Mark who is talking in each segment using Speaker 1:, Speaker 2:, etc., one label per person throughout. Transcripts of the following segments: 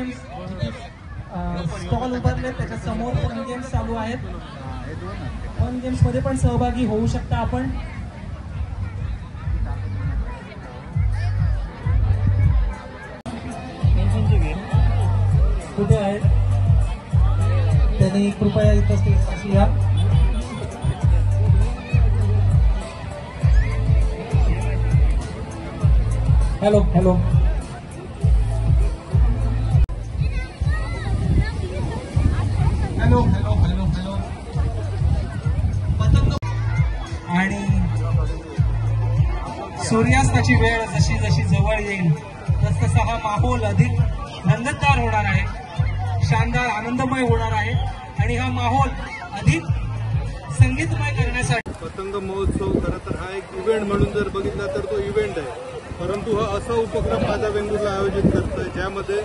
Speaker 1: Games stall उभारले, त्याच्या समोर फन गेम्स चालू आहेत. फन गेम्स मध्ये पण सहभागी होऊ शकता आपण. कुठे आहेत त्यांनी कृपया इथं स्टेज या. Hello hello hello hello hello hello. पतंग आणि सूर्यास्ताची वेळ जशी जशी जवळ येईल तसतसा हा माहोल अधिक रंगतदार होणार आहे, शानदार आनंदमय होणार आहे आणि हा माहोल अधिक संगीतमय करण्यासाठी
Speaker 2: पतंग महोत्सव खरं तर हा एक इव्हेंट म्हणून जर बघितला तर तो इव्हेंट आहे. परंतु हा असा उपक्रम माझा वेंगुर्ला आयोजित करतोय ज्यामध्ये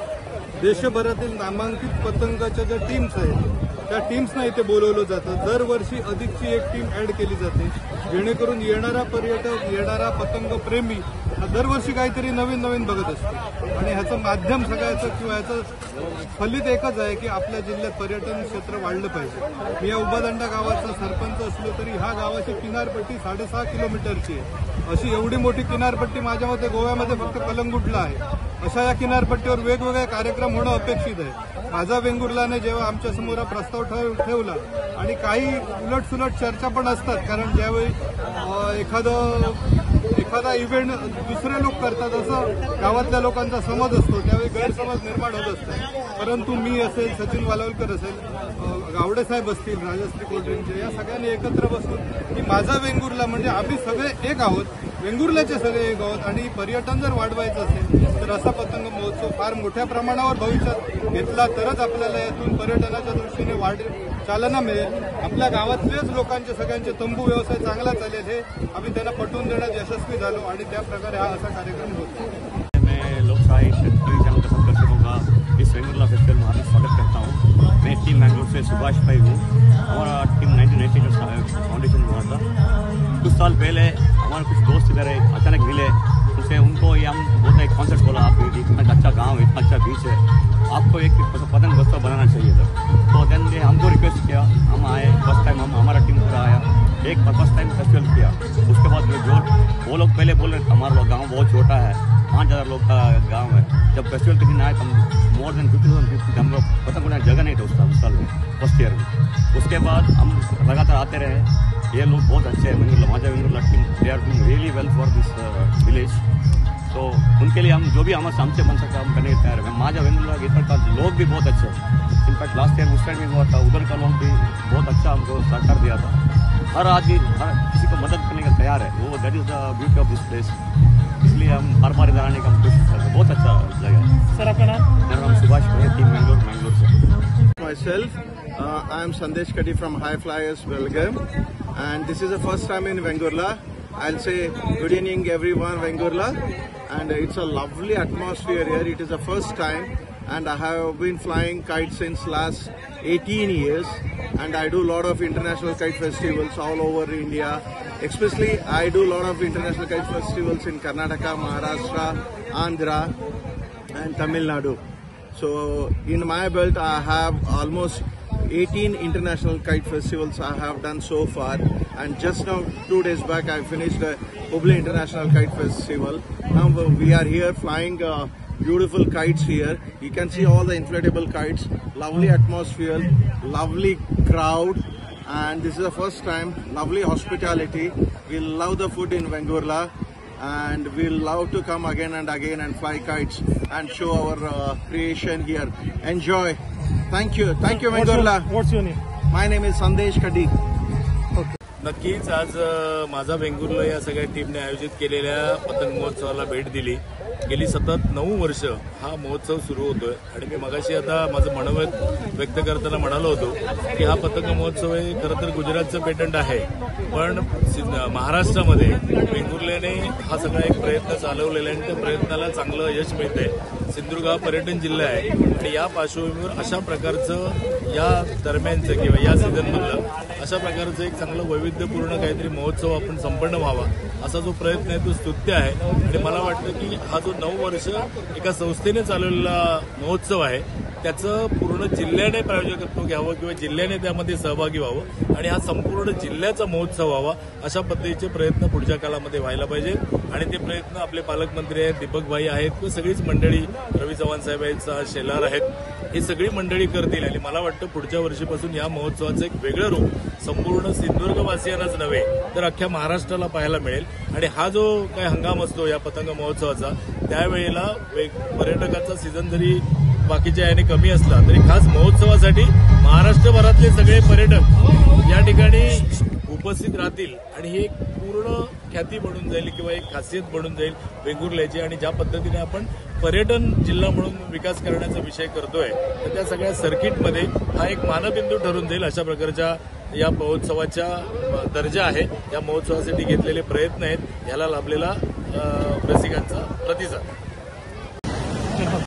Speaker 2: देशभरातील नामांकित पतंगाच्या ज्या टीम्स आहेत त्या टीम्सना इथे बोलवलं जातं. दरवर्षी अधिकची एक टीम ऍड केली जाते जेणेकरून येणारा पर्यटक, येणारा पतंग प्रेमी हा दरवर्षी काहीतरी नवीन नवीन बघत असतो. आणि ह्याचं माध्यम सगळ्याचं किंवा ह्याचं फलित एकच आहे की आपल्या जिल्ह्यात पर्यटन क्षेत्र वाढलं पाहिजे. मी या उबादांडा गावाचा सरपंच असलो तरी ह्या गावाची किनारपट्टी 6.5 किलोमीटरची आहे. अशी एवढी मोठी किनारपट्टी माझ्या मते गोव्यामध्ये फक्त कलंगुटला आहे. अशा या किनारपट्टीवर वेगवेगळे कार्यक्रम होणं अपेक्षित आहे. माझा वेंगुर्लाने जेव्हा आमच्या समोर हा प्रस्ताव ठेवला आणि काही उलटसुलट चर्चा पण असतात, कारण ज्यावेळी एखादा इव्हेंट दुसरे लोक करतात असं गावातल्या लोकांचा समज असतो, त्यावेळी गैरसमज निर्माण होत असतो. परंतु मी असेल, सचिन वालावलकर असेल, गावडे साहेब असतील, राजश्री कोल्ड्रिंकचे, या सगळ्यांनी एकत्र बसून की माझा वेंगुर्ला म्हणजे आम्ही सगळे एक आहोत, वेंगुर्ल्याचे सगळे एक आहोत आणि पर्यटन जर वाढवायचं असेल तर असा पतंग महोत्सव फार मोठ्या प्रमाणावर भविष्यात घेतला तरच आपल्याला यातून पर्यटनाच्या दृष्टीने चालना मिळेल. आपल्या गावातलेच लोकांचे सगळ्यांचे तंबू व्यवसाय चांगला चालेल हे आम्ही त्यांना पटवून देण्यात यशस्वी झालो आणि त्या प्रकारे हा असा कार्यक्रम होतो.
Speaker 3: मैं लोकशाही चैनल के सब दर्शकों का इस वेंगुर्ला फेस्टिवल में हार्दिक स्वागत करता हूँ. मैं टीम मैंगलोर से सुभाष भाई हूँ. हमारा टीम 1980 का फाउंडेशन हुआ था. कुछ साल पहले हमारे कुछ दोस्त इधर अचानक मिले, उनसे उनको ये हम बहुत एक कॉन्सेप्ट बोला, आप इतना अच्छा गाँव, इतना अच्छा बीच है, आपको एक पतंग महोत्सव बनाना चाहिए था. तो देन हमको रिक्वेस्ट किया, हम आए. फर्स्ट टाइम हमारा टीम पूरा आया, एक फर्स्ट टाइम फेस्टिवल किया. उसके बाद जो वो लोग पहले बोल रहे हमारा गाँव बहुत छोटा है, 5000 लोग का गाँव है. जब फेस्टिवल के दिन आए तो मोर देन 50,000 हम लोग पतंग उड़ाने जगह नहीं था उस साल में, फर्स्ट ईयर में. उसके बाद हम लगातार आते रहे. ये लोग बहुत अच्छे हैं, माझा Vengurla team, they are doing really well for this village. तो उनके लिए हम जो भी हमारे हमसे बन सकता है हम करने के तैयार है. माझा वेंगुर्ला इधर का लोग भी बहुत अच्छे हैं. इनफैक्ट लास्ट ईयर उस टाइम में हुआ था, उधर का लोग भी बहुत अच्छा हमको सहकार दिया था. हर आदमी हर किसी को मदद करने का तैयार है. वो that is the beauty of this place. इसलिए हम हर बार इधर आने का हम कोशिश करते हैं. बहुत अच्छा लगा.
Speaker 1: सर आपका नाम?
Speaker 3: मेरा नाम सुभाष भाई, team Mangalore say.
Speaker 4: Myself, I am Sandesh Kadi from High Flyers, Belgium, and this is the first time in Weंगुर्ला. I'll say good evening everyone, Weंगुर्ला, and it's a lovely atmosphere here. It is the first time, and I have been flying kites since last 18 years, and I do a lot of international kite festivals all over India. Especially, I do a lot of international kite festivals in Karnataka, Maharashtra, Andhra, and Tamil Nadu. So in my belt I have almost 18 international kite festivals I have done so far, and just now 2 days back I finished the Hubli International Kite Festival. Now we are here flying beautiful kites here. You can see all the inflatable kites, lovely atmosphere, lovely crowd, and this is the first time. Lovely hospitality. We love the food in Weंगुर्ला, and we love to come again and again and fly kites and show our creation here. Enjoy. Thank you Weंगुर्ला.
Speaker 1: What's your name?
Speaker 4: My name is Sandesh Kadi.
Speaker 5: नक्कीच आज माझा वेंगुर्ला या सगळ्या टीमने आयोजित केलेल्या पतंग महोत्सवाला भेट दिली. गेली सतत 9 वर्ष हा महोत्सव सुरू होतोय आणि मी मगाशी आता माझं मनोगत व्यक्त करताना म्हणालो होतो की हा पतंग महोत्सव हे खरं तर गुजरातचं पेटंट आहे, पण महाराष्ट्रामध्ये वेंगुर्ल्याने हा सगळा एक प्रयत्न चालवलेला आहे आणि त्या प्रयत्नाला चांगलं यश मिळतंय. सिंधुदुर्ग हा पर्यटन जिल्हा आहे आणि या पार्श्वभूमीवर अशा प्रकारचं या दरम्यानचं किंवा या सीझनमधलं अशा प्रकारचं एक चांगलं वैविध्यपूर्ण काहीतरी महोत्सव आपण संपन्न व्हावा असा जो प्रयत्न आहे तो स्तुत्य आहे. आणि मला वाटतं की हा जो 9 वर्ष एका संस्थेने चालवलेला महोत्सव आहे त्याचं पूर्ण जिल्ह्याने प्रायोजकत्व घ्यावं किंवा जिल्ह्याने त्यामध्ये सहभागी व्हावं आणि हा संपूर्ण जिल्ह्याचा महोत्सव व्हावा अशा पद्धतीचे प्रयत्न पुढच्या काळामध्ये व्हायला पाहिजे. आणि ते प्रयत्न आपले पालकमंत्री आहेत, दीपकभाई आहेत किंवा सगळीच मंडळी, रवी चव्हाण साहेब आहेत, शेलार आहेत, ही सगळी मंडळी करतील. आणि मला वाटतं पुढच्या वर्षीपासून या महोत्सवाचं एक वेगळं रूप संपूर्ण सिंधुदुर्गवासियांनाच नव्हे तर अख्ख्या महाराष्ट्राला पाहायला मिळेल. आणि हा जो काही हंगाम असतो या पतंग महोत्सवाचा त्यावेळेला पर्यटकांचा सीझन जरी बाकीच्या याने कमी असला तरी खास महोत्सवासाठी महाराष्ट्रभरातले सगळे पर्यटक या ठिकाणी उपस्थित राहतील आणि ही एक पूर्ण ख्याती बनून जाईल किंवा एक खासियत बनून जाईल वेंगुर्ल्याची. आणि ज्या पद्धतीने आपण पर्यटन जिल्हा म्हणून विकास करण्याचा विषय करतोय तर त्या सगळ्या सर्किटमध्ये हा एक मानबिंदू ठरून जाईल. अशा प्रकारच्या या महोत्सवाच्या दर्जा आहे, या महोत्सवासाठी घेतलेले प्रयत्न आहेत, याला लाभलेला रसिकांचा प्रतिसाद.